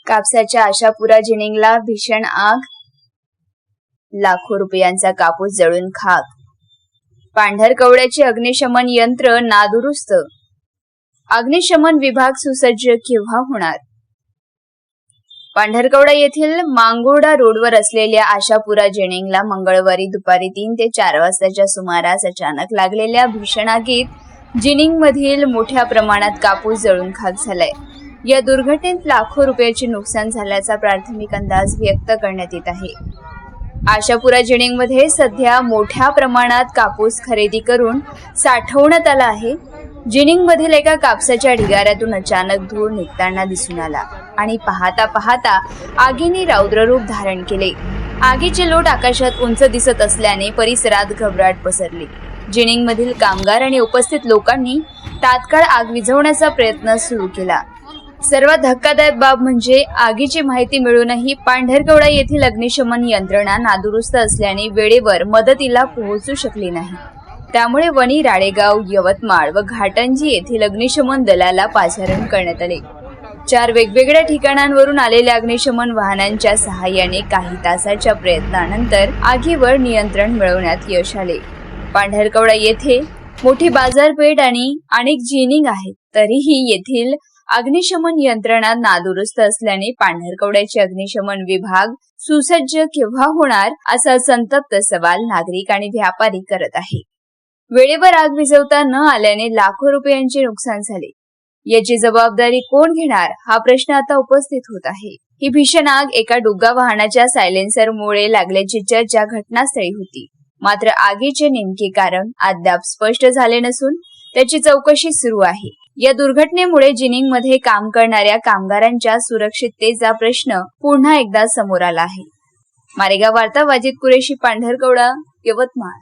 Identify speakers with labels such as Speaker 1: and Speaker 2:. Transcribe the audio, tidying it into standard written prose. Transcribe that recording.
Speaker 1: कापसाच्या आशापुरा जिनिंगला भीषण आग, लाखो रुपयांचा कापूस जळून खाक. पांढरकवड्याचे अग्निशमन यंत्र नादुरुस्त, अग्निशमन विभाग सुसज्ज केव्हा होणार? पांढरकवडा येथील मांगुर्डा रोडवर असलेल्या आशापुरा जिनिंगला मंगळवारी दुपारी 3 ते 4 वाजताच्या सुमारास अचानक लागलेल्या भीषण आगीत जिनिंग मधील मोठ्या प्रमाणात कापूस जळून खाक झालाय. या दुर्घटनेत लाखो रुपयाचे नुकसान झाल्याचा प्राथमिक अंदाज व्यक्त करण्यात येत आहे. आशापुरा जिनिंग मध्ये सध्या मोठ्या प्रमाणात कापूस खरेदी करून साठवण्यात आला आहे. जिनिंग मधील एका कापसाच्या ढिगाऱ्यातून अचानक धूर निघताना दिसून आला आणि पाहता पाहता आगीने रौद्र रूप धारण केले. आगीचे लोट आकाशात उंच दिसत असल्याने परिसरात घबराट पसरली. जिनिंग मधील कामगार आणि उपस्थित लोकांनी तात्काळ आग विझवण्याचा प्रयत्न सुरू केला. सर्वात धक्कादायक बाब म्हणजे आगीची माहिती मिळूनही पांढरकवडा येथील अग्निशमन यंत्रणा नादुरुस्त असल्याने वेळेवर मदतीला पोहोचू शकली नाही. त्यामुळे वणी, राळेगाव, यवतमाळ व घाटंजी येथील अग्निशमन दलाला पाचारण करण्यात आले. 4 वेगवेगळ्या ठिकाणांवरून आलेल्या अग्निशमन वाहनांच्या सहाय्याने काही तासाच्या प्रयत्नानंतर आगीवर नियंत्रण मिळवण्यात यश आले. पांढरकवडा येथे मोठी बाजारपेठ आणि अनेक जिनिंग आहेत, तरीही येथील अग्निशमन यंत्रणा नादुरुस्त असल्याने पांढरकवड्याचे अग्निशमन विभाग सुसज्ज केव्हा होणार, असा संतप्त सवाल नागरिक आणि व्यापारी करत आहे. वेळेवर आग विझवता न आल्याने लाखो रुपयांचे नुकसान झाले. याची जबाबदारी कोण घेणार, हा प्रश्न आता उपस्थित होत आहे. ही भीषण आग एका डुग्गा वाहनाच्या सायलेन्सरमुळे लागल्याची चर्चा घटनास्थळी होती. मात्र आगीचे नेमके कारण अद्याप स्पष्ट झाले नसून त्याची चौकशी सुरू आहे. या दुर्घटनेमुळे जिनिंग मध्ये काम करणाऱ्या कामगारांच्या सुरक्षिततेचा प्रश्न पुन्हा एकदा समोर आला आहे. मारेगाव वार्ता, वाजिद कुरेशी, पांढरकवडा, यवतमाळ.